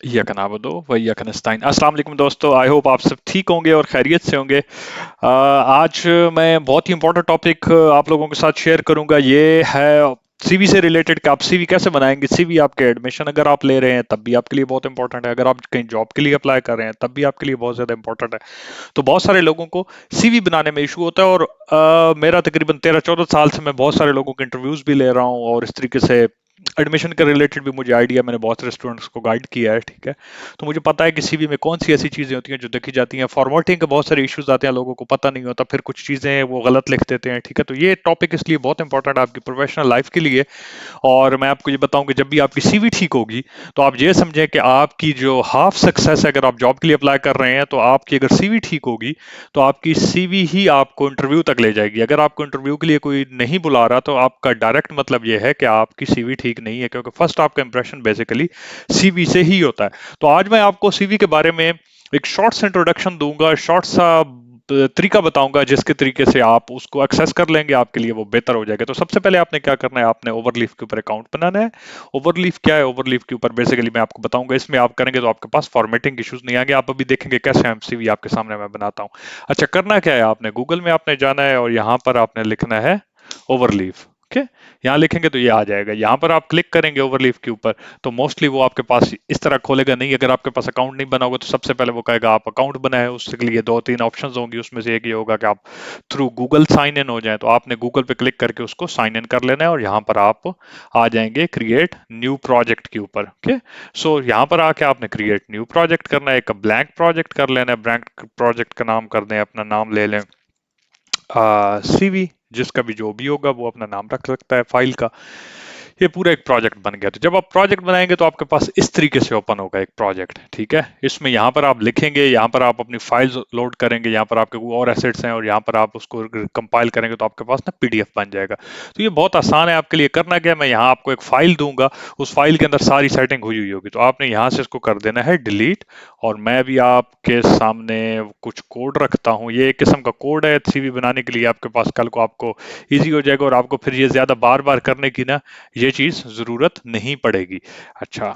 यकन आबदो व यकन नस्ताइन। अस्सलाम वालेकुम दोस्तों, आई होप आप सब ठीक होंगे और खैरियत से होंगे। आज मैं बहुत ही इंपॉर्टेंट टॉपिक आप लोगों के साथ शेयर करूंगा। ये है सीवी से रिलेटेड कि आप सीवी कैसे बनाएंगे। सीवी आपके एडमिशन अगर आप ले रहे हैं तब भी आपके लिए बहुत इंपॉर्टेंट है, अगर आप कहीं जॉब के लिए अप्लाई कर रहे हैं तब भी आपके लिए बहुत ज्यादा इंपॉर्टेंट है। तो बहुत सारे लोगों को सीवी बनाने में इशू होता है, और मेरा तकरीबन 13-14 साल से मैं बहुत सारे लोगों के इंटरव्यूज भी ले रहा हूँ, और इस तरीके से एडमिशन के रिलेटेड भी मुझे आइडिया, मैंने बहुत सारे स्टूडेंट्स को गाइड किया है, ठीक है। तो मुझे पता है कि सीवी में कौन सी ऐसी चीजें होती हैं जो देखी जाती हैं। फॉर्मेटिंग के बहुत सारे इश्यूज आते हैं, लोगों को पता नहीं होता, फिर कुछ चीजें वो गलत लिख देते हैं, ठीक है। तो ये टॉपिक इसलिए बहुत इंपॉर्टेंट है आपकी प्रोफेशनल लाइफ के लिए। और मैं आपको ये बताऊं कि जब भी आपकी सीवी ठीक होगी तो आप ये समझें कि आपकी जो हाफ सक्सेस है, अगर आप जॉब के लिए अप्लाई कर रहे हैं तो आपकी अगर सीवी ठीक होगी तो आपकी सीवी ही आपको इंटरव्यू तक ले जाएगी। अगर आपको इंटरव्यू के लिए कोई नहीं बुला रहा तो आपका डायरेक्ट मतलब ये है कि आपकी सीवी ठीक नहीं है, क्योंकि फर्स्ट आपका इंप्रेशन बेसिकली सीवी से ही होता है। तो आज मैं आपको सीवी के बारे में एक शॉर्ट सा इंट्रोडक्शन दूंगा, शॉर्ट सा तरीका बताऊंगा जिसके तरीके से आप उसको एक्सेस कर लेंगे, आपके लिए वो बेहतर हो जाएगा। तो सबसे पहले आपने क्या करना है, आपने ओवरलीफ के ऊपर अकाउंट बनाना है। ओवरलीफ क्या है? ओवरलीफ के ऊपर बेसिकली मैं आपको बताऊंगा, इसमें आप करेंगे तो आपके पास फॉर्मेटिंग इश्यूज नहीं आएंगे। आप अभी देखेंगे कैसे एमसीवी आपके सामने मैं बनाता हूँ। अच्छा, करना क्या है, आपने गूगल में आपने जाना है और यहाँ पर आपने लिखना है ओवरलीफ। ओके, यहाँ लिखेंगे तो ये आ जाएगा। यहाँ पर आप क्लिक करेंगे ओवरलीफ के ऊपर तो मोस्टली वो आपके पास इस तरह खोलेगा नहीं। अगर आपके पास अकाउंट नहीं बना होगा तो सबसे पहले वो कहेगा आप अकाउंट बनाए। उसके लिए दो तीन ऑप्शंस होंगी, उसमें से एक ये होगा कि आप थ्रू गूगल साइन इन हो जाए। तो आपने गूगल पे क्लिक करके उसको साइन इन कर लेना है, और यहाँ पर आप आ जाएंगे क्रिएट न्यू प्रोजेक्ट के ऊपर। ओके, सो यहाँ पर आके आपने क्रिएट न्यू प्रोजेक्ट करना है, एक ब्लैंक प्रोजेक्ट कर लेना है। ब्लैंक प्रोजेक्ट का नाम कर दें, अपना नाम ले लें सीवी। जिसका भी जो भी होगा वो अपना नाम रख सकता है फाइल का। ये पूरा एक प्रोजेक्ट बन गया। तो जब आप प्रोजेक्ट बनाएंगे तो आपके पास इस तरीके से ओपन होगा एक प्रोजेक्ट, ठीक है। इसमें यहाँ पर आप लिखेंगे, यहाँ पर आप अपनी फाइल्स लोड करेंगे, यहाँ पर आपके और एसेट्स हैं, और यहाँ पर आप उसको कंपाइल करेंगे तो आपके पास ना पीडीएफ बन जाएगा। तो ये बहुत आसान है आपके लिए। करना क्या है, मैं यहाँ आपको एक फाइल दूंगा, उस फाइल के अंदर सारी सेटिंग हुई हुई होगी, तो आपने यहाँ से इसको कर देना है डिलीट। और मैं भी आपके सामने कुछ कोड रखता हूँ। ये एक किस्म का कोड है सीवी बनाने के लिए, आपके पास कल को आपको इजी हो जाएगा, और आपको फिर ये ज्यादा बार बार करने की ना ये चीज जरूरत नहीं पड़ेगी। अच्छा,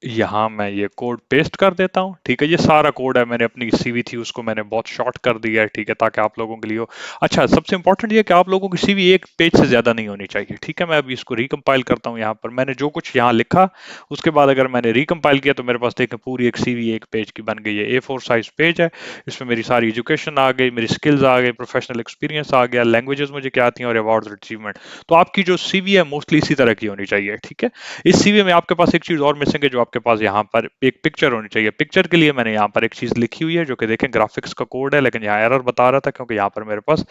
यहाँ मैं ये कोड पेस्ट कर देता हूँ, ठीक है। ये सारा कोड है, मैंने अपनी सीवी थी उसको मैंने बहुत शॉर्ट कर दिया है, ठीक है, ताकि आप लोगों के लिए हो। अच्छा, सबसे इंपॉर्टेंट ये कि आप लोगों की सीवी एक पेज से ज्यादा नहीं होनी चाहिए, ठीक है। मैं अभी इसको रिकम्पाइल करता हूँ। यहाँ पर मैंने जो कुछ यहाँ लिखा उसके बाद अगर मैंने रिकम्पाइल किया तो मेरे पास देखें पूरी एक सीवी एक पेज की बन गई है। A4 साइज पेज है, इसमें मेरी सारी एजुकेशन आ गई, मेरी स्किल्स आ गई, प्रोफेशनल एक्सपीरियंस आ गया, लैंग्वेजेस मुझे क्या आती हैं, और अवार्ड अचीवमेंट। तो आपकी जो सीवी है मोस्टली इसी तरह की होनी चाहिए, ठीक है। इस सीवी में आपके पास एक चीज और मिसिंग है, जो आपके पास यहाँ पर एक पिक्चर होनी चाहिए। पिक्चर के लिए मैंने यहाँ पर एक चीज लिखी हुई है जो कि देखें ग्राफिक्स का कोड है, लेकिन यहाँ एरर बता रहा था क्योंकि यहाँ पर मेरे पास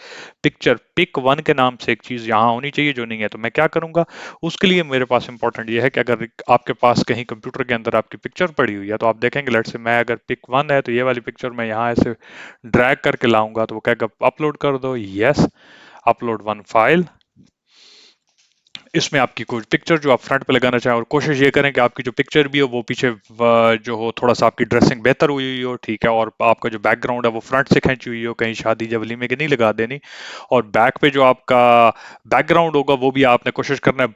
पिक्चर पिक वन के नाम से एक चीज यहाँ होनी चाहिए जो नहीं है। तो मैं क्या करूंगा, उसके लिए मेरे पास इंपॉर्टेंट ये है कि अगर आपके पास कहीं कंप्यूटर के अंदर आपकी पिक्चर पड़ी हुई है तो आप देखेंगे, लेट से मैं अगर पिक वन है तो ये वाली पिक्चर मैं यहाँ ऐसे ड्रैग करके लाऊंगा तो वो कहेगा अपलोड कर दो। Yes, upload one file. इसमें आपकी कोई पिक्चर जो आप फ्रंट पे लगाना चाहें, और कोशिश ये करें कि आपकी जो पिक्चर भी हो वो पीछे जो हो थोड़ा सा आपकी ड्रेसिंग बेहतर हुई हुई हो, ठीक है। और आपका जो बैकग्राउंड है वो फ्रंट से खींची हुई हो, कहीं शादी जवली में की नहीं लगा देनी। और बैक पे जो आपका बैकग्राउंड होगा वो भी आपने कोशिश करना है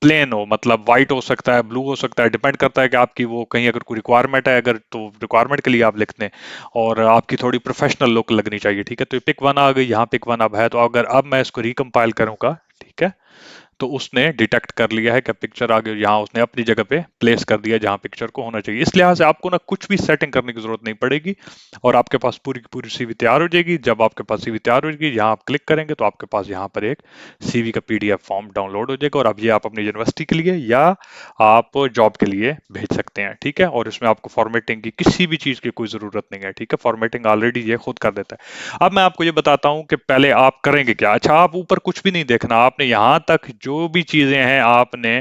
प्लेन हो, मतलब वाइट हो सकता है, ब्लू हो सकता है, डिपेंड करता है कि आपकी वो कहीं अगर कोई रिक्वायरमेंट है, अगर तो रिक्वायरमेंट के लिए आप लिखते हैं। और आपकी थोड़ी प्रोफेशनल लुक लगनी चाहिए, ठीक है। तो पिक वन आ गई, यहाँ पिक वन अब है, तो अगर अब मैं इसको रिकम्पाइल करूंगा, ठीक है, तो उसने डिटेक्ट कर लिया है कि पिक्चर आगे, यहाँ उसने अपनी जगह पे प्लेस कर दिया जहां पिक्चर को होना चाहिए। इस लिहाज से आपको ना कुछ भी सेटिंग करने की जरूरत नहीं पड़ेगी, और आपके पास पूरी की पूरी सीवी तैयार हो जाएगी। जब आपके पास सीवी तैयार हो जाएगी, यहाँ आप क्लिक करेंगे तो आपके पास यहाँ पर एक सीवी का पीडीएफ फॉर्म डाउनलोड हो जाएगा, और अब ये आप अपनी यूनिवर्सिटी के लिए या आप जॉब के लिए भेज सकते हैं, ठीक है। और इसमें आपको फॉर्मेटिंग की किसी भी चीज की कोई जरूरत नहीं है, ठीक है। फॉर्मेटिंग ऑलरेडी ये खुद कर देता है। अब मैं आपको ये बताता हूं कि पहले आप करेंगे क्या। अच्छा, आप ऊपर कुछ भी नहीं देखना, आपने यहां तक जो भी चीजें हैं आपने,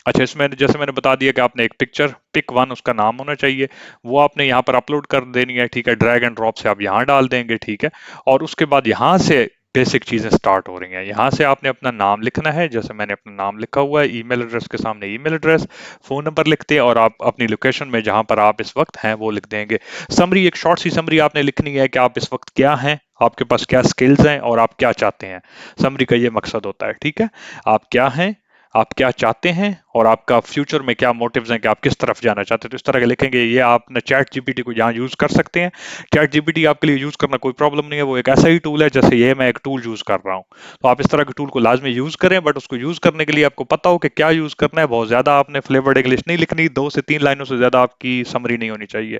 अच्छा, इसमें जैसे मैंने बता दिया कि आपने एक पिक्चर पिक वन उसका नाम होना चाहिए, वो आपने यहाँ पर अपलोड कर देनी है, ठीक है। ड्रैग एंड ड्रॉप से आप यहाँ डाल देंगे, ठीक है। और उसके बाद यहाँ से बेसिक चीजें स्टार्ट हो रही हैं। यहाँ से आपने अपना नाम लिखना है, जैसे मैंने अपना नाम लिखा हुआ है, ईमेल एड्रेस के सामने ईमेल एड्रेस, फोन नंबर लिखते हैं, और आप अपनी लोकेशन में जहां पर आप इस वक्त हैं वो लिख देंगे। समरी, एक शॉर्ट सी समरी आपने लिखनी है कि आप इस वक्त क्या हैं, आपके पास क्या स्किल्स हैं, और आप क्या चाहते हैं। समरी का ये मकसद होता है, ठीक है। आप क्या हैं, आप क्या चाहते हैं और आपका फ्यूचर में क्या मोटिव्स हैं कि आप किस तरफ जाना चाहते हैं। तो इस तरह के लिखेंगे। ये आपने चैट जीपीटी को यहाँ यूज कर सकते हैं। चैट जीपीटी आपके लिए यूज करना कोई प्रॉब्लम नहीं है, वो एक ऐसा ही टूल है जैसे ये मैं एक टूल यूज कर रहा हूँ। तो आप इस तरह के टूल को लाजमी यूज करें, बट उसको यूज करने के लिए आपको पता हो कि क्या यूज करना है। बहुत ज्यादा आपने फ्लेवर्ड इंग्लिश नहीं लिखनी, 2 से 3 लाइनों से ज्यादा आपकी समरी नहीं होनी चाहिए।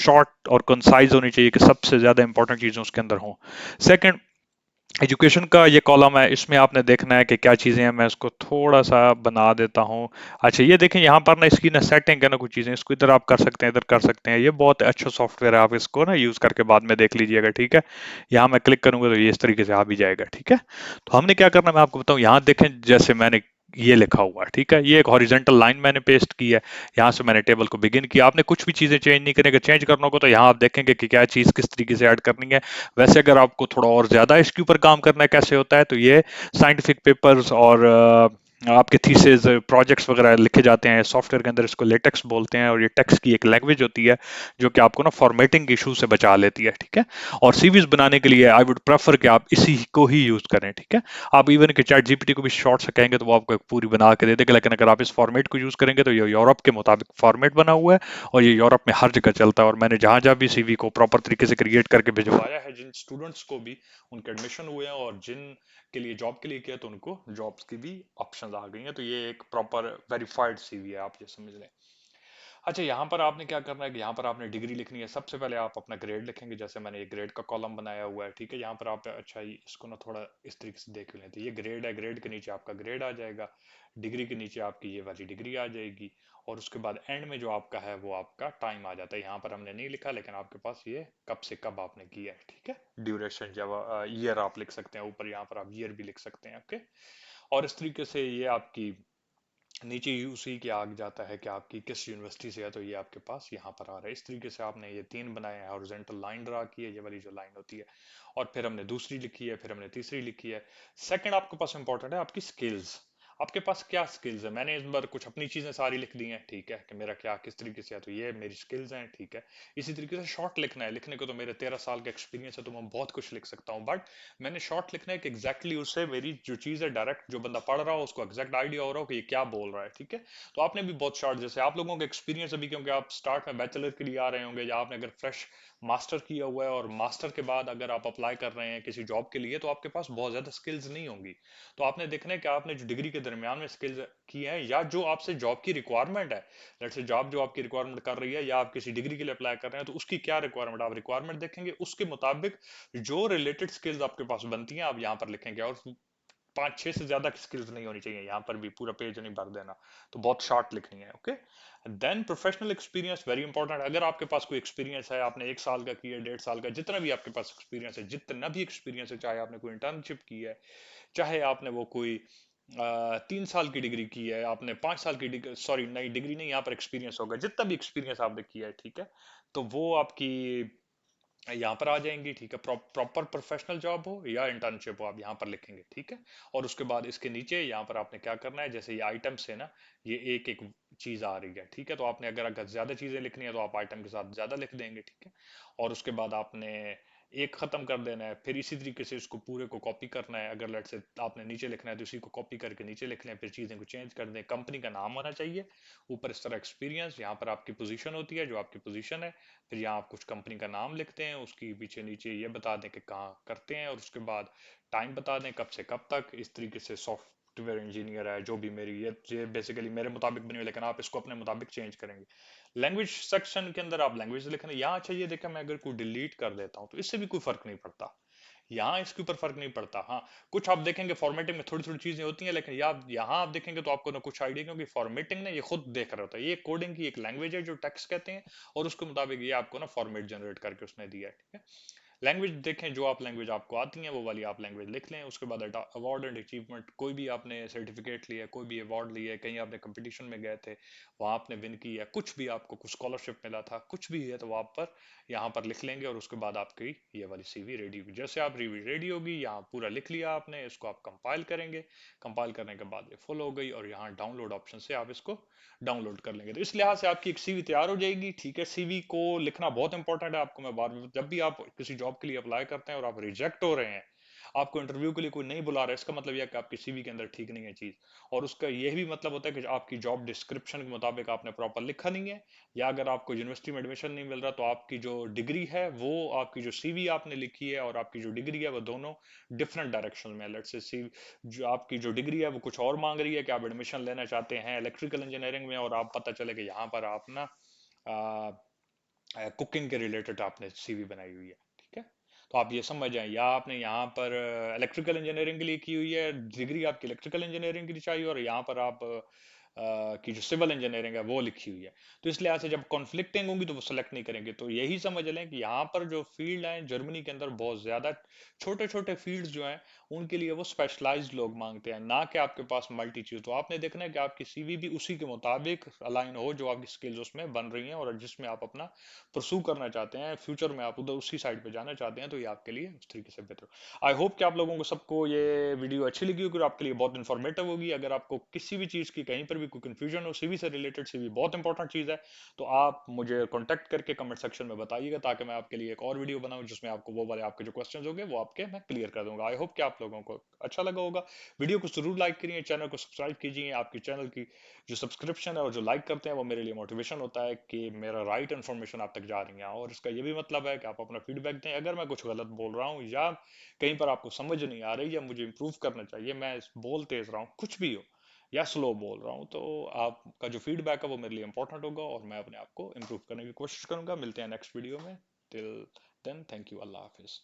शॉर्ट और कंसाइज होनी चाहिए कि सबसे ज्यादा इंपॉर्टेंट चीजें उसके अंदर हों। सेकंड, एजुकेशन का ये कॉलम है, इसमें आपने देखना है कि क्या चीज़ें हैं। मैं इसको थोड़ा सा बना देता हूँ। अच्छा, ये देखें यहाँ पर ना इसकी ना सेटिंग है ना, कुछ चीज़ें इसको इधर आप कर सकते हैं, इधर कर सकते हैं। ये बहुत अच्छा सॉफ्टवेयर है, आप इसको ना यूज़ करके बाद में देख लीजिएगा, ठीक है। यहाँ मैं क्लिक करूंगा तो ये इस तरीके से आ भी जाएगा, ठीक है। तो हमने क्या करना है मैं आपको बताऊँ। यहाँ देखें जैसे मैंने ये लिखा हुआ है, ठीक है। ये एक हॉरिजेंटल लाइन मैंने पेस्ट की है। यहाँ से मैंने टेबल को बिगिन किया। आपने कुछ भी चीज़ें चेंज नहीं करेंगे, चेंज करना होगा तो यहाँ आप देखेंगे कि क्या चीज़ किस तरीके से ऐड करनी है। वैसे अगर आपको थोड़ा और ज्यादा इसके ऊपर काम करना है कैसे होता है, तो ये साइंटिफिक पेपर्स और आपके थीसिस प्रोजेक्ट्स वगैरह लिखे जाते हैं सॉफ्टवेयर के अंदर, इसको लेटेक्स बोलते हैं। और ये टेक्स्ट की एक लैंग्वेज होती है जो कि आपको ना फॉर्मेटिंग इशू से बचा लेती है, ठीक है। और सीवीज बनाने के लिए आई वुड प्रेफर कि आप इसी को ही यूज करें, ठीक है। आप इवन के चैट जीपीटी को भी शॉर्ट से कहेंगे तो वो आपको एक पूरी बना के दे देगा, लेकिन अगर आप इस फॉर्मेट को यूज करेंगे तो ये यूरोप के मुताबिक फॉर्मेट बना हुआ है और ये यूरोप में हर जगह चलता है। और मैंने जहां जहां भी सीवी को प्रॉपर तरीके से क्रिएट करके भिजवाया है जिन स्टूडेंट्स को भी, उनके एडमिशन हुए हैं, और जिन के लिए जॉब के लिए किया तो उनको जॉब्स की भी ऑप्शंस आ गई हैं। तो ये एक प्रॉपर वेरीफाइड सीवी है, आप ये समझ लें। अच्छा, यहाँ पर आपने क्या करना है कि यहाँ पर आपने डिग्री लिखनी है। सबसे पहले आप अपना ग्रेड लिखेंगे, जैसे मैंने ये ग्रेड का कॉलम बनाया हुआ है, ठीक है। यहाँ पर आप अच्छा इसको ना थोड़ा इस तरीके से देख लेते हैं। ये ग्रेड है, ग्रेड के नीचे आपका ग्रेड आ जाएगा, डिग्री के नीचे आपकी ये वाली डिग्री आ जाएगी, और उसके बाद एंड में जो आपका है वो आपका टाइम आ जाता है। यहाँ पर हमने नहीं लिखा, लेकिन आपके पास ये कब से कब आपने किया है, ठीक है। ड्यूरेशन जब ईयर आप लिख सकते हैं, ऊपर यहाँ पर आप ईयर भी लिख सकते हैं, ओके। और इस तरीके से ये आपकी नीचे ही उसी के आगे जाता है कि आपकी किस यूनिवर्सिटी से है, तो ये आपके पास यहाँ पर आ रहा है। इस तरीके से आपने ये 3 बनाए हैं, हॉरिजॉन्टल लाइन ड्रा की है, ये वाली जो लाइन होती है, और फिर हमने दूसरी लिखी है, फिर हमने तीसरी लिखी है। सेकंड आपके पास इंपॉर्टेंट है आपकी स्किल्स। आपके पास क्या स्किल्स है। मैंने इस बार कुछ अपनी चीजें सारी लिख दी हैं, ठीक है, कि मेरा क्या किस तरीके से है, तो ये मेरी स्किल्स हैं, ठीक है। इसी तरीके से शॉर्ट लिखना है। लिखने को तो मेरे 13 साल का एक्सपीरियंस है, तो मैं बहुत कुछ लिख सकता हूँ, बट मैंने शॉर्ट लिखना है कि एग्जैक्टली उससे मेरी जो चीज है डायरेक्ट जो बंदा पढ़ रहा हो उसको एग्जैक्ट आइडिया हो रहा हो कि ये क्या बोल रहा है, ठीक है। तो आपने भी बहुत शॉर्ट, जैसे आप लोगों का एक्सपीरियंस अभी, क्योंकि आप स्टार्ट में बैचलर के लिए आ रहे होंगे, या आपने अगर फ्रेश मास्टर किया हुआ है और मास्टर के बाद अगर आप अप्लाई कर रहे हैं किसी जॉब के लिए, तो आपके पास बहुत ज्यादा स्किल्स नहीं होंगी। तो आपने देखना है कि आपने जो डिग्री के दरमियान में स्किल्स की है, या जो आपसे जॉब की रिक्वायरमेंट है, लेट्स से जॉब जो आपकी रिक्वायरमेंट कर रही है, या आप किसी डिग्री के लिए अप्लाई कर रहे हैं, तो उसकी क्या रिक्वायरमेंट, आप रिक्वायरमेंट देखेंगे, उसके मुताबिक जो रिलेटेड स्किल्स आपके पास बनती हैं आप यहाँ पर लिखेंगे। और 5-6 से ज्यादा स्किल्स नहीं होनी चाहिए, यहाँ पर भी पूरा पेज नहीं भर देना। तो बहुत शॉर्ट लिखनी है, okay. Then professional experience very important. अगर आपके पास कोई एक्सपीरियंस है, आपने 1 साल का किया, 1.5 साल का, जितना भी आपके पास एक्सपीरियंस है, जितना भी एक्सपीरियंस है, चाहे आपने कोई इंटर्नशिप की है, चाहे आपने वो कोई 3 साल की डिग्री की है, आपने 5 साल की डिग्री, सॉरी नई डिग्री नहीं, यहाँ पर एक्सपीरियंस होगा, जितना भी एक्सपीरियंस आपने किया है, ठीक है। तो वो आपकी यहाँ पर आ जाएंगी, ठीक है। प्रॉपर प्रोफेशनल जॉब हो या इंटर्नशिप हो, आप यहाँ पर लिखेंगे, ठीक है। और उसके बाद इसके नीचे यहाँ पर आपने क्या करना है, जैसे ये आइटम्स है ना, ये एक एक चीज आ रही है, ठीक है। तो आपने अगर ज्यादा चीजें लिखनी है तो आप आइटम के साथ ज्यादा लिख देंगे, ठीक है। और उसके बाद आपने एक खत्म कर देना है, फिर इसी तरीके से इसको पूरे को कॉपी करना है। अगर लेट से आपने नीचे लिखना है तो इसी को कॉपी करके नीचे लिख लें, फिर चीजें को चेंज कर दें। कंपनी का नाम होना चाहिए, ऊपर इस तरह एक्सपीरियंस, यहाँ पर आपकी पोजीशन होती है जो आपकी पोजीशन है, फिर यहाँ आप कुछ कंपनी का नाम लिखते हैं, उसकी पीछे नीचे ये बता दें कि कहाँ करते हैं, और उसके बाद टाइम बता दें कब से कब तक। इस तरीके से सॉफ्टवेयर इंजीनियर है जो भी मेरी ये बेसिकली मेरे मुताबिक बनी हुई है, लेकिन आप इसको अपने मुताबिक चेंज करेंगे। लैंग्वेज सेक्शन के अंदर आप लैंग्वेज लिखना यहाँ। अच्छा, ये देखा, मैं अगर कोई डिलीट कर देता हूँ तो इससे भी कोई फर्क नहीं पड़ता, यहाँ इसके ऊपर फर्क नहीं पड़ता। हाँ, कुछ आप देखेंगे फॉर्मेटिंग में थोड़ी थोड़ी चीजें होती हैं, लेकिन यहाँ आप देखेंगे तो आपको ना कुछ आइडिया, क्योंकि फॉर्मेटिंग ने ये खुद देख रहा होता है। ये कोडिंग की एक लैंग्वेज है जो टेक्स्ट कहते हैं, और उसके मुताबिक ये आपको ना फॉर्मेट जनरेट करके उसने दिया है, ठीक है। लैंग्वेज देखें, जो आप लैंग्वेज आपको आती है वो वाली आप लैंग्वेज लिख लें। उसके बाद अवार्ड एंड अचीवमेंट, कोई भी आपने सर्टिफिकेट लिया, कोई भी अवार्ड लिया, कहीं आपने कंपटीशन में गए थे, वहां आपने विन किया, कुछ भी आपको कुछ स्कॉलरशिप मिला था, कुछ भी है, तो वो आप पर यहाँ पर लिख लेंगे। और उसके बाद आपकी ये वाली सीवी रेडी होगी। जैसे आप रेडी होगी, यहाँ पूरा लिख लिया आपने, इसको आप कंपाइल करेंगे। कंपाइल करने के बाद ये फुल हो गई, और यहाँ डाउनलोड ऑप्शन से आप इसको डाउनलोड कर लेंगे। तो इस लिहाज से आपकी एक सीवी तैयार हो जाएगी, ठीक है। सीवी को लिखना बहुत इंपॉर्टेंट है। आपको मैं बार बार, जब भी आप किसी जॉब के लिए अप्लाई करते हैं और आप रिजेक्ट हो रहे हैं, आपको इंटरव्यू के लिए कोई नहीं बुला रहा है, इसका मतलब यह कि आपकी सीवी के अंदर ठीक नहीं है चीज। और उसका यह भी मतलब होता है कि आपकी जॉब डिस्क्रिप्शन के मुताबिक आपने प्रॉपर लिखा नहीं है, या अगर आपको यूनिवर्सिटी में एडमिशन नहीं मिल रहा तो आपकी जो डिग्री है वो, आपकी जो सीवी आपने लिखी है और आपकी जो डिग्री है वो दोनों डिफरेंट डायरेक्शन में, लेट्स से सी जो आपकी जो डिग्री है वो कुछ और मांग रही है कि आप एडमिशन लेना चाहते हैं इलेक्ट्रिकल इंजीनियरिंग में, और आप पता चले कि यहाँ पर आप ना कुकिंग के रिलेटेड आपने सीवी बनाई हुई है, ठीक है। तो आप ये समझ जाएं, या आपने यहाँ पर इलेक्ट्रिकल इंजीनियरिंग के लिए की हुई है, डिग्री आपकी इलेक्ट्रिकल इंजीनियरिंग की चाहिए, और यहाँ पर आप की जो सिविल इंजीनियरिंग है वो लिखी हुई है। तो इस लिहाज से जब कॉन्फ्लिक्टिंग होंगी तो वो सेलेक्ट नहीं करेंगे। तो यही समझ लें कि यहाँ पर जो फील्ड है जर्मनी के अंदर बहुत ज्यादा छोटे छोटे फील्ड्स जो हैं उनके लिए वो स्पेशलाइज्ड लोग मांगते हैं, ना कि आपके पास मल्टी चीज। तो आपने देखना है कि आपकी सीवी भी उसी के मुताबिक अलाइन हो जो आपकी स्किल्स उसमें बन रही हैं और जिसमें आप अपना परसू करना चाहते हैं, फ्यूचर में आप उधर उसी साइड पे जाना चाहते हैं, तो ये आपके लिए उस तरीके से बेहतर हो। आई होप कि आप लोगों को सबको ये वीडियो अच्छी लगी होगी और आपके लिए बहुत इन्फॉर्मेटिव होगी। अगर आपको किसी भी चीज की कहीं पर भी कोई कंफ्यूजन हो सीवी से रिलेटेड, सीवी बहुत इंपॉर्टेंट चीज है, तो आप मुझे कॉन्टेक्ट करके कमेंट सेक्शन में बताइएगा, ताकि मैं आपके लिए एक और वीडियो बनाऊं जिसमें आपको वो वाले आपके जो क्वेश्चन होंगे वो आपके मैं क्लियर कर दूंगा। आई होप कि आप लोगों को अच्छा लगा होगा। वीडियो को जरूर लाइक करिए, चैनल को सब्सक्राइब कीजिए। आपकी चैनल की जो सब्सक्रिप्शन है और जो लाइक करते हैं वो मेरे लिए मोटिवेशन होता है कि मेरा राइट इन्फॉर्मेशन आप तक जा रही है। और इसका ये भी मतलब है कि आप अपना फीडबैक दें, अगर मैं कुछ गलत बोल रहा हूँ या कहीं पर आपको समझ नहीं आ रही या मुझे इंप्रूव करना चाहिए, मैं बोल तेज रहा हूँ, कुछ भी हो, या स्लो बोल रहा हूँ, तो आपका जो फीडबैक है वो मेरे लिए इंपॉर्टेंट होगा और मैं अपने आप को इम्प्रूव करने की कोशिश करूंगा। मिलते हैं नेक्स्ट वीडियो में। टिल देन, थैंक यू, अल्लाह हाफिज।